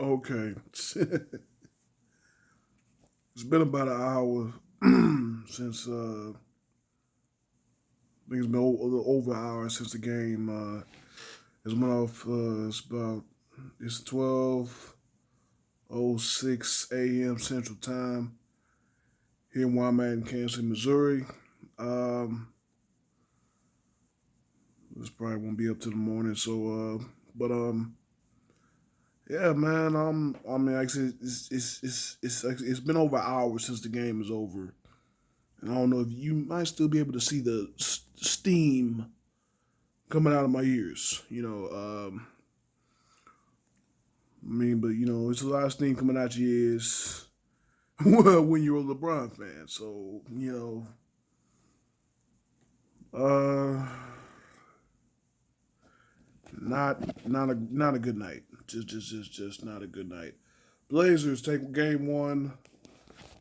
Okay. It's been about an hour since I think it's been a little over an hour since the game has went off. It's 12:06 a.m. Central Time here in where I'm at in Kansas City, Missouri. Um, this probably won't be up to the morning. But yeah, man. I mean, like I said, it's been over an hour since the game is over, and I don't know if you might still be able to see the steam coming out of my ears. But it's a lot of steam coming out your ears when you're a LeBron fan. So uh, not a good night. Just not a good night. Blazers take game one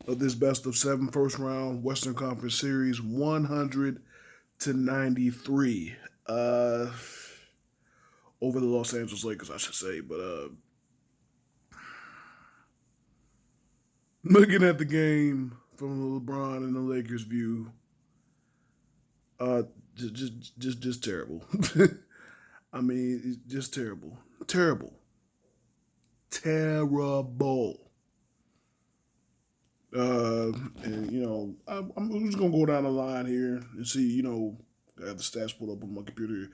of this best of seven first round Western Conference Series, 100-93, over the Los Angeles Lakers, I should say. But looking at the game from the LeBron and the Lakers view, just terrible. I mean, it's just terrible, terrible. I'm just gonna go down the line here and see. I got the stats pulled up on my computer here.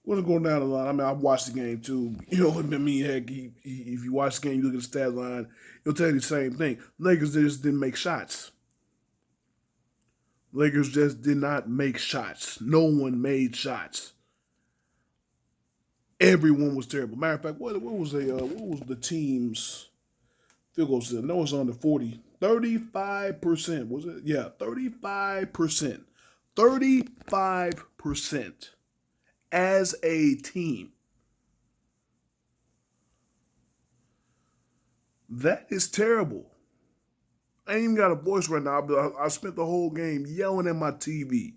We're gonna go down the line. I mean, I watched the game too. Heck, if you watch the game, you look at the stat line, it'll tell you the same thing. Lakers just didn't make shots. Lakers just did not make shots. No one made shots. Everyone was terrible. Matter of fact, what was the team's field goal percentage? No, it's under 40. 35%. Was it? Yeah, 35%. 35% as a team. That is terrible. I ain't even got a voice right now, but I spent the whole game yelling at my TV.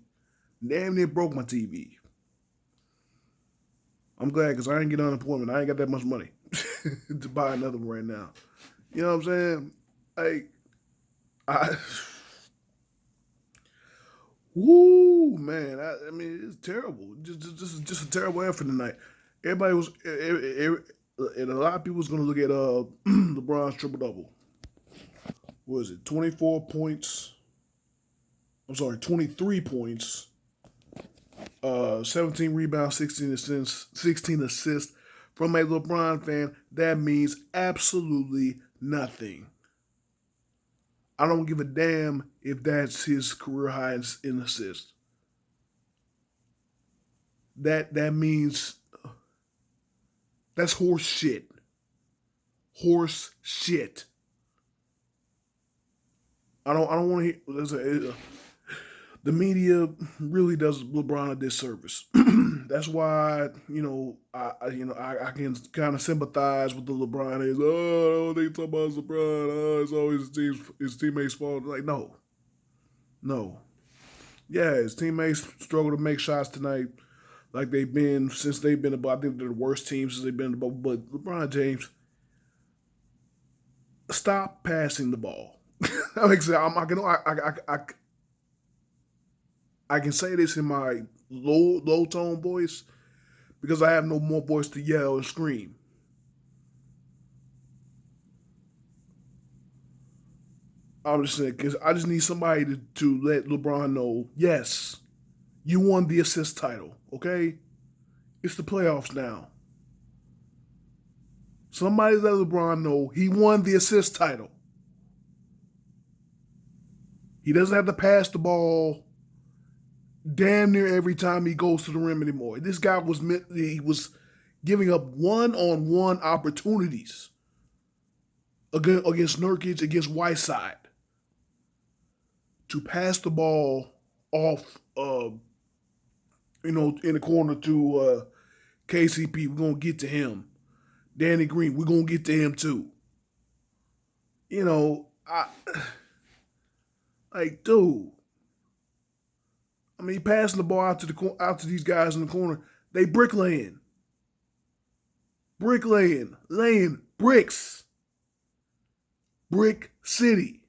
Damn near broke my TV. I'm glad because I ain't get unemployment. I ain't got that much money to buy another one right now. You know what I'm saying? Woo, man. I mean, it's terrible. Just a terrible effort tonight. Everybody was, and a lot of people was going to look at LeBron's triple double. What was it? 24 points. I'm sorry, 23 points. 17 rebounds, 16 assists. From a LeBron fan, that means absolutely nothing. I don't give a damn if that's his career high in assists. That means that's horse shit. Horse shit. I don't want to hear. The media really does LeBron a disservice. That's why I can kind of sympathize with the LeBron. They talk about LeBron. It's always his teammates' fault. Like no. Yeah, his teammates struggle to make shots tonight, like they've been since they've been about. I think they're the worst team since they've been about. But LeBron James, stop passing the ball. I can say this in my low tone voice because I have no more voice to yell and scream. I'm just saying because I just need somebody to let LeBron know, yes, you won the assist title, okay? It's the playoffs now. Somebody let LeBron know he won the assist title. He doesn't have to pass the ball damn near every time he goes to the rim anymore. This guy was giving up one-on-one opportunities against Nurkic, against Whiteside, to pass the ball off, in the corner to KCP. We're gonna get to him. Danny Green, we're gonna get to him too. Dude. I mean, passing the ball out to these guys in the corner. They bricklaying, laying bricks. Brick City.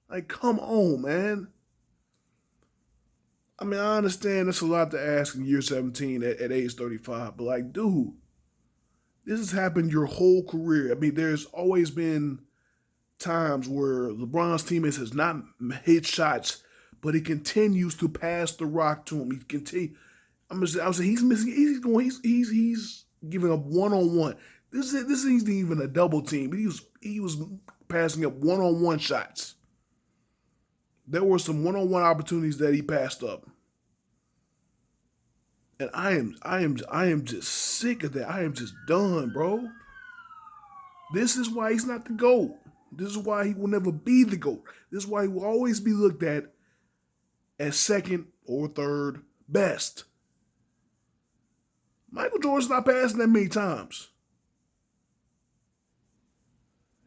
Like, come on, man. I mean, I understand it's a lot to ask in year 17 at age 35, but like, dude, this has happened your whole career. I mean, there's always been times where LeBron's teammates has not hit shots, but he continues to pass the rock to him. He continue. I'm saying he's missing. He's giving up one on one. This isn't even a double team. He was passing up one on one shots. There were some one on one opportunities that he passed up. And I am just sick of that. I am just done, bro. This is why he's not the GOAT. This is why he will never be the GOAT. This is why he will always be looked at as second or third best. Michael Jordan's not passing that many times.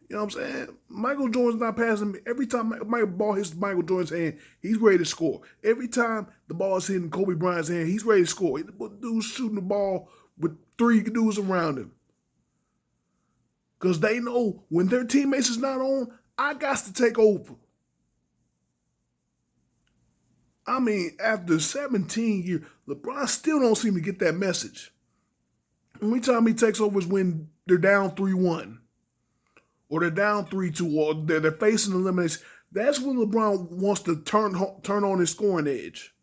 You know what I'm saying? Michael Jordan's not passing. Every time my ball hits Michael Jordan's hand, he's ready to score. Every time the ball is hitting Kobe Bryant's hand, he's ready to score. The dude's shooting the ball with three dudes around him. Because they know when their teammates is not on, I got to take over. I mean, after 17 years, LeBron still don't seem to get that message. Every time he takes over is when they're down 3-1. Or they're down 3-2, or they're facing elimination. That's when LeBron wants to turn on his scoring edge.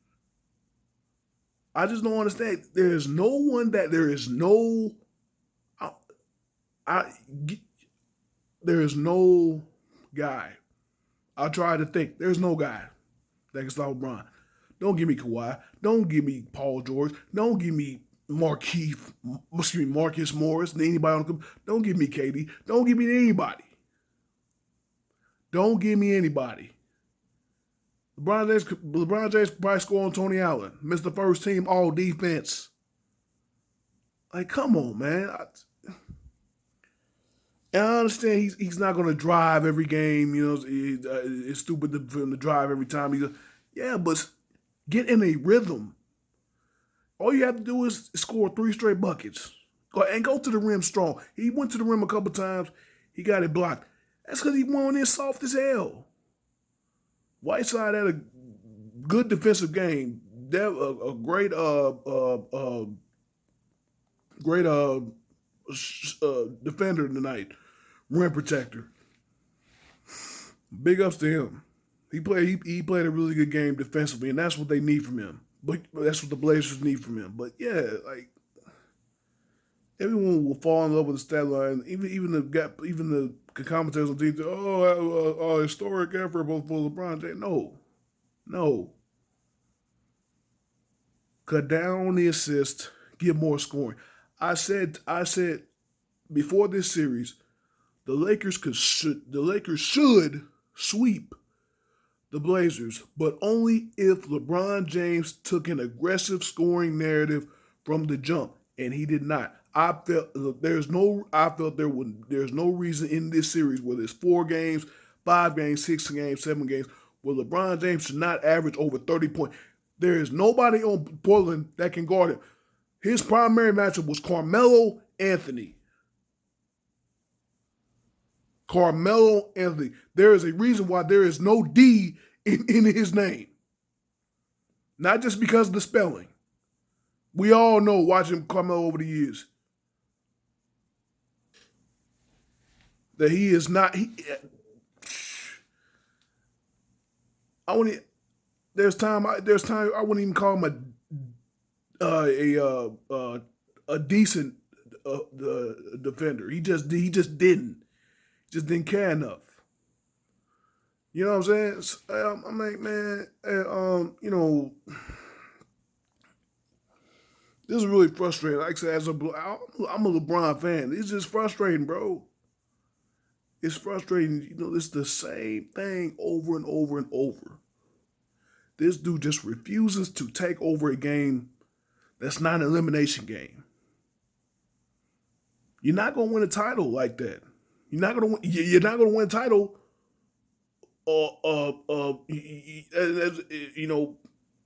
I just don't understand. There is no guy. I try to think. There's no guy that can stop LeBron. Don't give me Kawhi. Don't give me Paul George. Don't give me Marcus Morris, anybody on the. Don't give me KD. Don't give me anybody. Don't give me anybody. LeBron James probably score on Tony Allen. Missed the first team all defense. Like, come on, man. And I understand he's not going to drive every game. You know, it's stupid for him to drive every time. Yeah, but get in a rhythm. All you have to do is score 3 straight buckets. And go to the rim strong. He went to the rim a couple times. He got it blocked. That's because he went in soft as hell. Whiteside had a good defensive game. A great defender tonight. Rim protector. Big ups to him. He played a really good game defensively, and that's what they need from him. But that's what the Blazers need from him. But yeah, like everyone will fall in love with the stat line. Even the commentators on TV. Historic effort for LeBron James. No. Cut down on the assist. Get more scoring. I said before this series, the Lakers should sweep the Blazers, but only if LeBron James took an aggressive scoring narrative from the jump, and he did not. I felt there's no reason in this series, whether it's 4 games, 5 games, 6 games, 7 games, where LeBron James should not average over 30 points. There is nobody on Portland that can guard him. His primary matchup was Carmelo Anthony. Carmelo Anthony. There is a reason why there is no D in his name. Not just because of the spelling. We all know, watching Carmelo over the years, that he is not. There's time I wouldn't even call him a decent defender. He just didn't care enough. You know what I'm saying? I'm like, man, this is really frustrating. Like I said, I'm a LeBron fan. It's just frustrating, bro. It's frustrating. You know, it's the same thing over and over and over. This dude just refuses to take over a game that's not an elimination game. You're not going to win a title like that. You're not going to win a title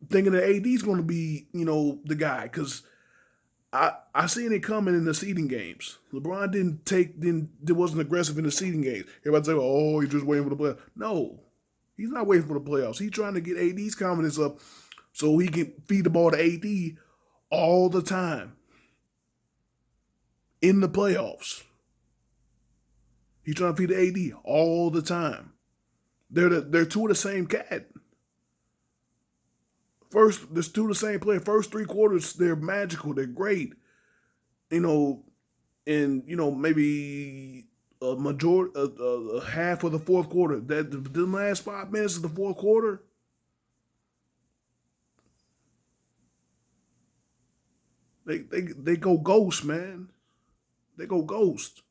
thinking that AD's going to be, the guy. Because I seen it coming in the seeding games. LeBron wasn't aggressive in the seeding games. Everybody say, "Oh, he's just waiting for the playoffs." No, he's not waiting for the playoffs. He's trying to get AD's confidence up so he can feed the ball to AD all the time in the playoffs. He's trying to feed the AD all the time. They're two of the same cat. First, there's two of the same player. First 3 quarters, they're magical. They're great. You know, and maybe a majority, half of the fourth quarter. That the last 5 minutes of the fourth quarter, they go ghost, man. They go ghost.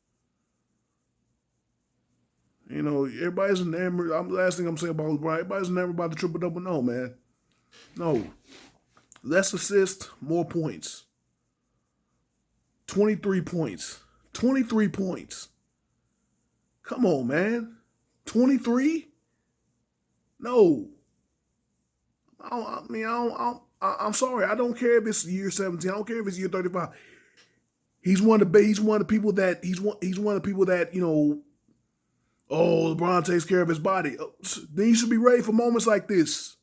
Everybody's enamored. The last thing I'm saying about LeBron, everybody's enamored by the triple double. No, man. No. Less assists, more points. 23 points. 23 points. Come on, man. 23? No. I'm sorry. I don't care if it's year 17. I don't care if it's year 35. He's one of the people that oh, LeBron takes care of his body. Then you should be ready for moments like this.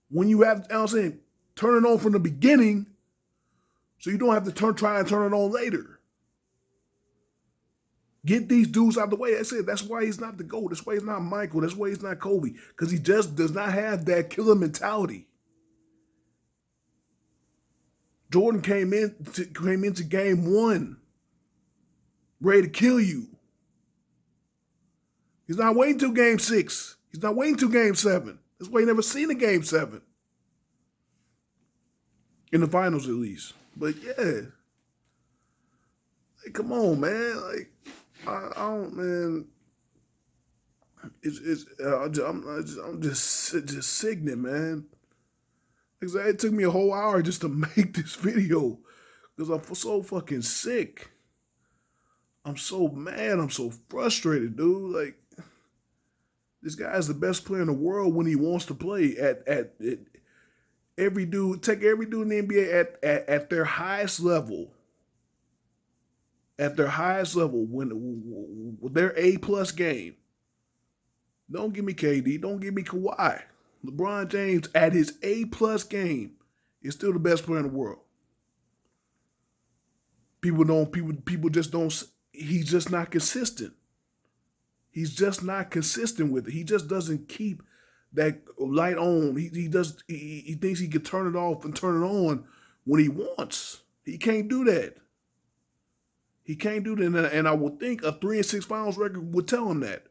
When you have, I'm saying, turn it on from the beginning, so you don't have to try and turn it on later. Get these dudes out of the way. I said that's why he's not the GOAT. That's why he's not Michael. That's why he's not Kobe. Because he just does not have that killer mentality. Jordan came into game 1 ready to kill you. He's not waiting till game 6. He's not waiting till game 7. That's why he never seen a game 7. In the finals, at least. But yeah. Like, come on, man. Like, I don't, man. I'm just sickening, man. Like, it took me a whole hour just to make this video because I'm so fucking sick. I'm so mad. I'm so frustrated, dude. Like, this guy is the best player in the world when he wants to play. At every dude, take every dude in the NBA at their highest level. At their highest level, when their A+ game. Don't give me KD. Don't give me Kawhi. LeBron James at his A+ game is still the best player in the world. People just don't. He's just not consistent. He's just not consistent with it. He just doesn't keep that light on. He thinks he can turn it off and turn it on when he wants. He can't do that. He can't do that, and I would think a 3-6 finals record would tell him that.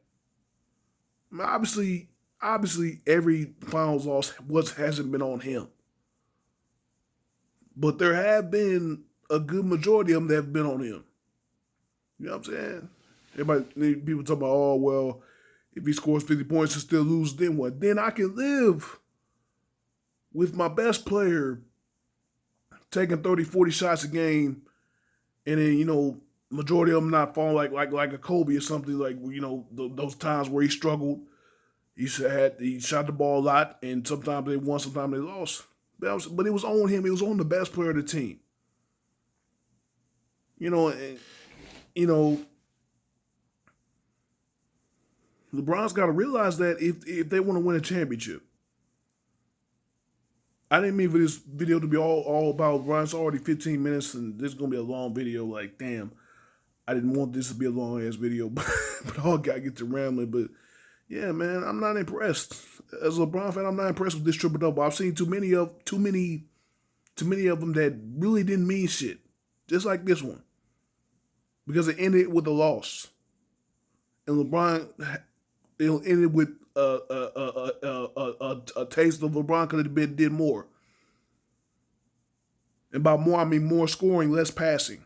I mean, obviously, every finals loss hasn't been on him, but there have been a good majority of them that have been on him. You know what I'm saying? People talk about, oh, well, if he scores 50 points and still lose, then what? Then I can live with my best player taking 30, 40 shots a game, and then, majority of them not falling like a Kobe or something, like, those times where he struggled. He shot the ball a lot, and sometimes they won, sometimes they lost. But it was on him. It was on the best player of the team. LeBron's got to realize that if they want to win a championship. I didn't mean for this video to be all about LeBron. It's already 15 minutes, and this is going to be a long video. Like, damn, I didn't want this to be a long-ass video, but all got to get to rambling. But, yeah, man, I'm not impressed. As a LeBron fan, I'm not impressed with this triple-double. I've seen too many of them that really didn't mean shit. Just like this one. Because it ended with a loss. And LeBron, it ended with a taste of LeBron could have did more. And by more, I mean more scoring, less passing.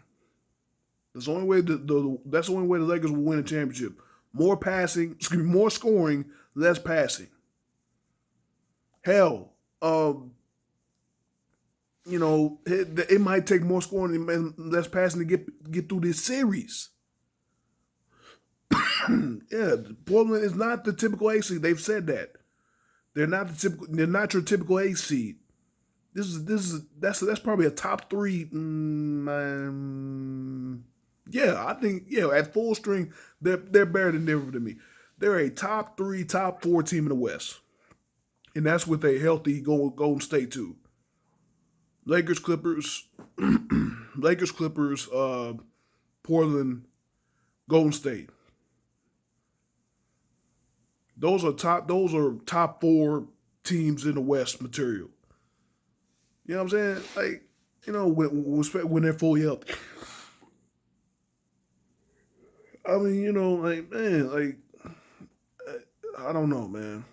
That's the only way that's the only way the Lakers will win a championship. More scoring, less passing. Hell, it might take more scoring and less passing to get through this series. Yeah, Portland is not the typical A seed. They've said that. They're not your typical A seed. That's probably a top three. Yeah, I think at full string they're better than Denver to me. They're a top three, top four team in the West, and that's with a healthy Golden State too. Lakers, Clippers, Lakers, Clippers, Portland, Golden State. Those are top. Those are top four teams in the West material. You know what I'm saying? Like, when they're fully healthy. I mean, like, man, like, I don't know, man.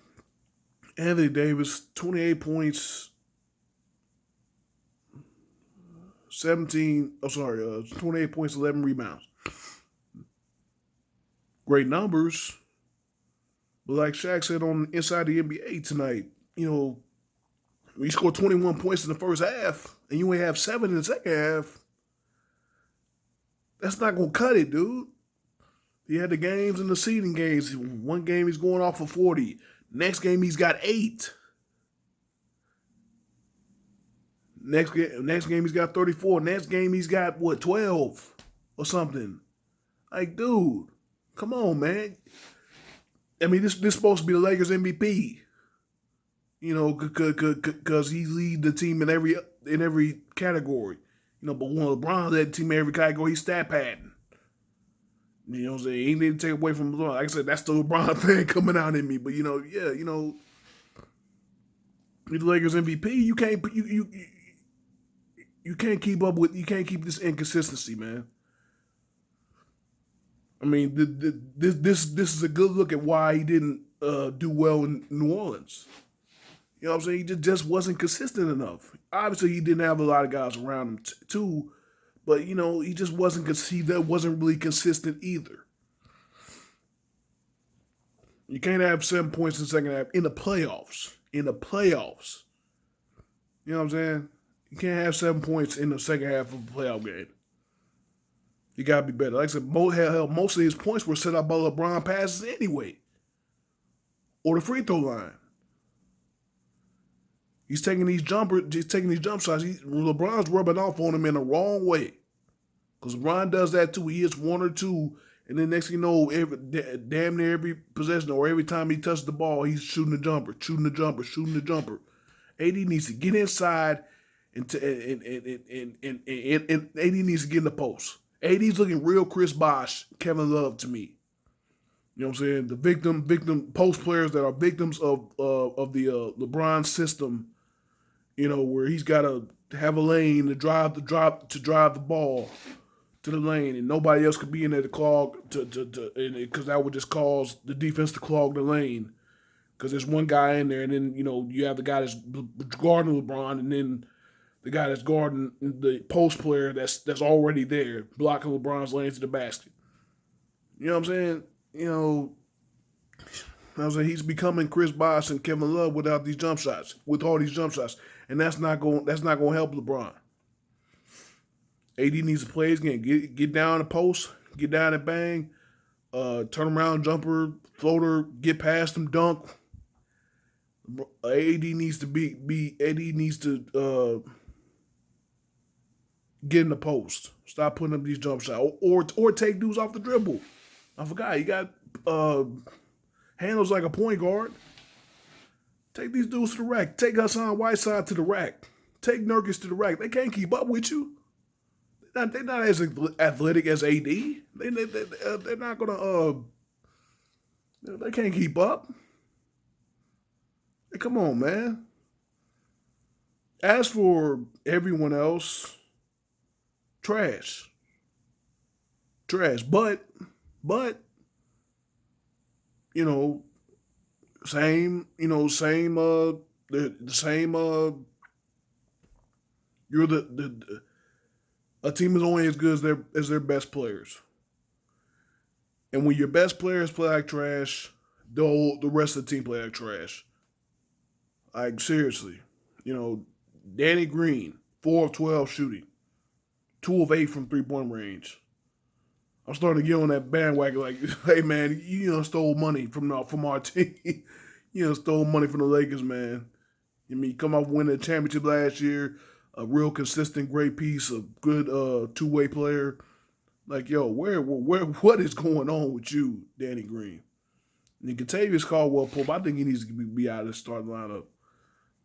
Anthony Davis, 28 points, 28 points, 11 rebounds. Great numbers. But like Shaq said on Inside the NBA tonight, when you score 21 points in the first half and you only have 7 in the second half, that's not going to cut it, dude. He had the games and the seeding games. One game he's going off for 40. Next game he's got 8. Next game he's got 34. Next game he's got 12 or something. Like, dude, come on, man. I mean, this is supposed to be the Lakers MVP. Because he lead the team in every category. But when LeBron led the team in every category, he's stat padding. You know what I'm saying? He didn't take away from LeBron. Like I said, that's the LeBron fan coming out in me. But you're the Lakers MVP. You can't keep up with. You can't keep this inconsistency, man. I mean, this is a good look at why he didn't do well in New Orleans. You know what I'm saying? He just wasn't consistent enough. Obviously, he didn't have a lot of guys around him too, but he just wasn't. He wasn't really consistent either. You can't have 7 points in the second half in the playoffs. In the playoffs, you know what I'm saying? You can't have 7 points in the second half of a playoff game. You gotta be better. Like I said, most of his points were set up by LeBron passes anyway, or the free throw line. He's taking these jump shots. LeBron's rubbing off on him in the wrong way, because LeBron does that too. He hits one or two, and then next thing you know, damn near every possession or every time he touches the ball, he's shooting the jumper. AD needs to get inside, and AD needs to get in the post. AD's looking real Chris Bosh, Kevin Love to me. You know what I'm saying? The victim post players that are victims of the LeBron system. Where he's got to have a lane to drive the ball to the lane, and nobody else could be in there to clog because that would just cause the defense to clog the lane. Because there's one guy in there, and then you have the guy that's guarding LeBron, and then the guy that's guarding the post player that's already there, blocking LeBron's lane to the basket. You know what I'm saying? He's becoming Chris Bosh and Kevin Love with all these jump shots, and that's not going to help LeBron. AD needs to play his game. Get down the post, get down and bang, turn around jumper, floater, get past him, dunk. AD needs to get in the post. Stop putting up these jump shots. Or take dudes off the dribble. I forgot. You got handles like a point guard. Take these dudes to the rack. Take Hassan Whiteside to the rack. Take Nurkic to the rack. They can't keep up with you. They're not as athletic as AD. They're not gonna. They can't keep up. Hey, come on, man. As for everyone else, trash. But same. The same. You're a team is only as good as their best players. And when your best players play like trash, the rest of the team play like trash. Like, seriously. Danny Green, 4 of 12 shooting. 2 of 8 from 3-point range. I'm starting to get on that bandwagon like, hey, man, you stole money from our team. You stole money from the Lakers, man. I mean, he come off winning a championship last year, a real consistent, great piece, a good two-way player. Like, yo, what is going on with you, Danny Green? And Contavious Caldwell Pope, I think he needs to be out of the starting lineup.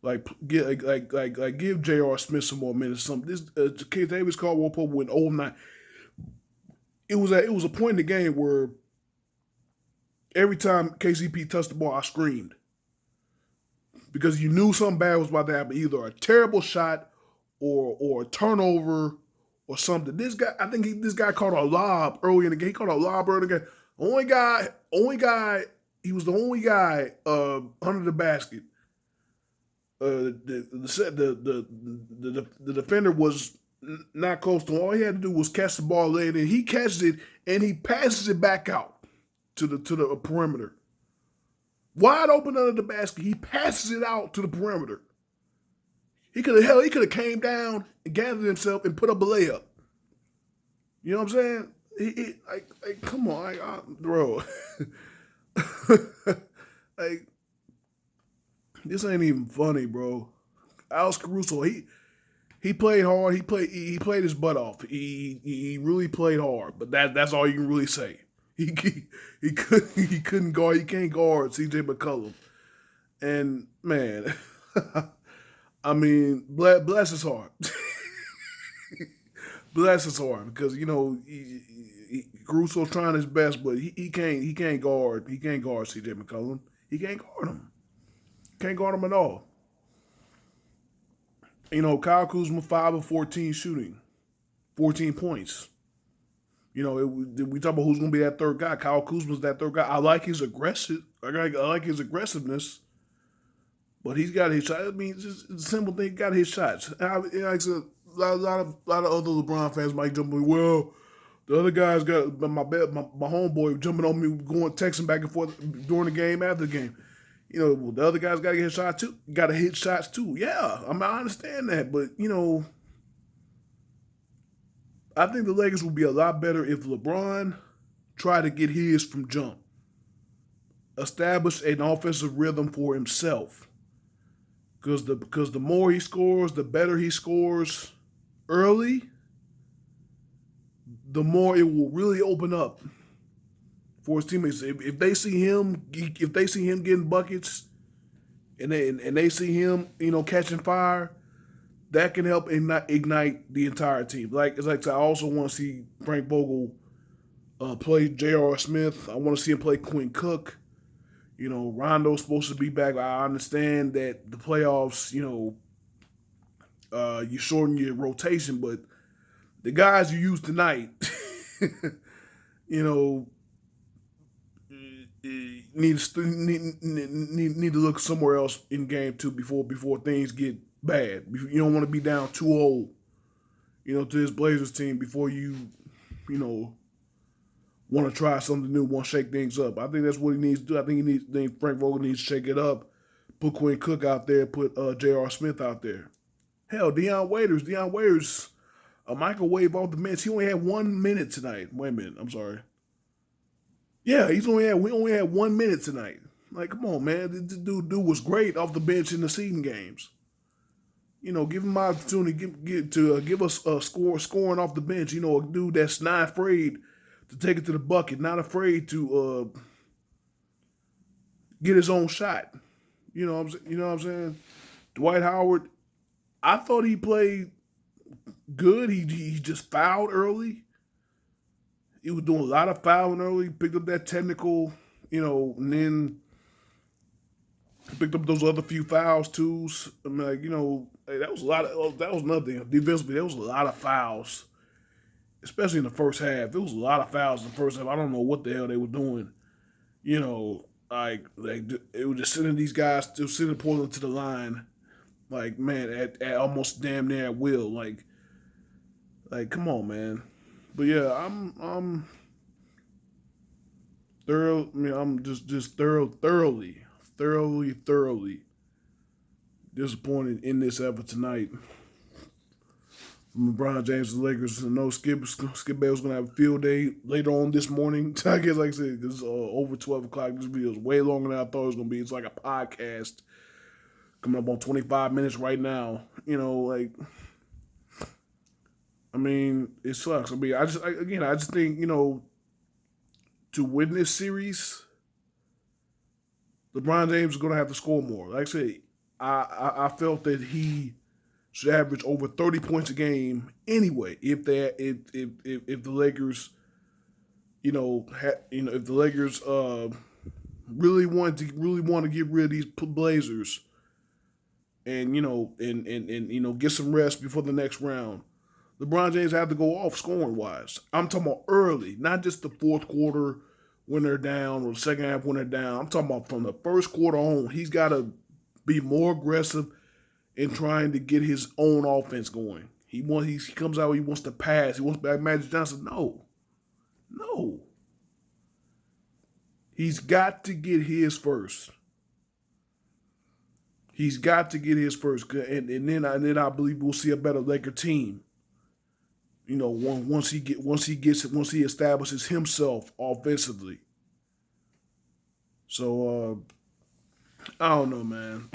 Like give J.R. Smith some more minutes. This Contavious Caldwell Pope went 0-9. It was a point in the game where every time KCP touched the ball, I screamed because you knew something bad was about to happen. Either a terrible shot or a turnover or something. This guy caught a lob early in the game. He caught a lob early in the game. Only guy. He was the only guy under the basket. The defender was not close to him. All he had to do was catch the ball late, and he catches it and he passes it back out to the perimeter. Wide open under the basket, he passes it out to the perimeter. He could have came down and gathered himself and put up a layup. You know what I'm saying? Come on, bro. Like, this ain't even funny, bro. Alex Caruso, he played hard. He played his butt off. He really played hard. But that's all you can really say. He couldn't guard. He can't guard C.J. McCollum. And man, I mean, bless his heart. Bless his heart, because Caruso's trying his best, but he can't guard C.J. McCollum. He can't guard him. Can't guard him at all. Kyle Kuzma 5 of 14 shooting, 14 points. We talk about who's going to be that third guy. Kyle Kuzma's that third guy. I like his aggressiveness, but he's got his shots. I mean, it's just a simple thing. He got his shots. A lot of other LeBron fans might jump in. Well, the other guys got my homeboy jumping on me, texting back and forth during the game, after the game. The other guys got to get his shot too. Got to hit shots too. Yeah, I understand that, but I think the Lakers would be a lot better if LeBron tried to get his from jump, establish an offensive rhythm for himself. Because the more he scores, the better he scores early, the more it will really open up for his teammates. If they see him getting buckets, and they see him catching fire, that can help ignite the entire team. I also want to see Frank Vogel play J.R. Smith. I want to see him play Quinn Cook. Rondo's supposed to be back. I understand that the playoffs, you shorten your rotation, but the guys you use tonight, need to look somewhere else in game two before things get bad. You don't want to be down 2-0, to this Blazers team before you want to try something new, want to shake things up. I think that's what he needs to do. I think Frank Vogel needs to shake it up, put Quinn Cook out there, put J.R. Smith out there. Hell, Deion Waiters, a microwave off the bench. He only had 1 minute tonight. Wait a minute, I'm sorry. Yeah, we only had 1 minute tonight. Like, come on, man. This dude was great off the bench in the seeding games. Give him my opportunity give us a scoring off the bench. A dude that's not afraid to take it to the bucket, not afraid to get his own shot. You know what I'm saying? Dwight Howard, I thought he played good. He just fouled early. He was doing a lot of fouling early, picked up that technical, and then picked up those other few fouls too. I mean, that was nothing. Defensively, there was a lot of fouls, especially in the first half. There was a lot of fouls in the first half. I don't know what the hell they were doing. It was just sending these guys, still sending Portland to the line, at almost damn near at will. Like, come on, man. But yeah, I'm just thoroughly disappointed in this effort tonight. LeBron James and the Lakers. I know Skip Bayless going to have a field day later on this morning. I guess, like I said, it's over 12 o'clock. This video is way longer than I thought it was going to be. It's like a podcast coming up on 25 minutes right now. Like, I mean, it sucks. I mean, I just think, to win this series, LeBron James is going to have to score more. Like I said, I felt that he should average over 30 points a game anyway. If the Lakers, if the Lakers really want to get rid of these Blazers, and get some rest before the next round. LeBron James had to go off scoring wise. I'm talking about early, not just the fourth quarter when they're down or the second half when they're down. I'm talking about from the first quarter on. He's got to be more aggressive in trying to get his own offense going. He comes out, he wants to pass. He wants back Magic Johnson. No. He's got to get his first. He's got to get his first, and then I believe we'll see a better Laker team. Once he establishes himself offensively. So I don't know, man.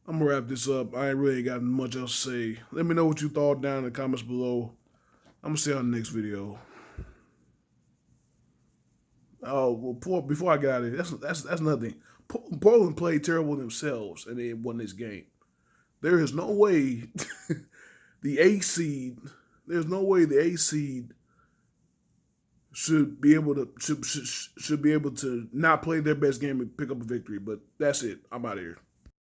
I'm gonna wrap this up. I ain't really got much else to say. Let me know what you thought down in the comments below. I'm gonna see you on the next video. Oh, well, before I get out of here, that's nothing. Portland played terrible themselves and they won this game. There is no way the A seed. There's no way the A seed should be able to not play their best game and pick up a victory. But that's it. I'm out of here.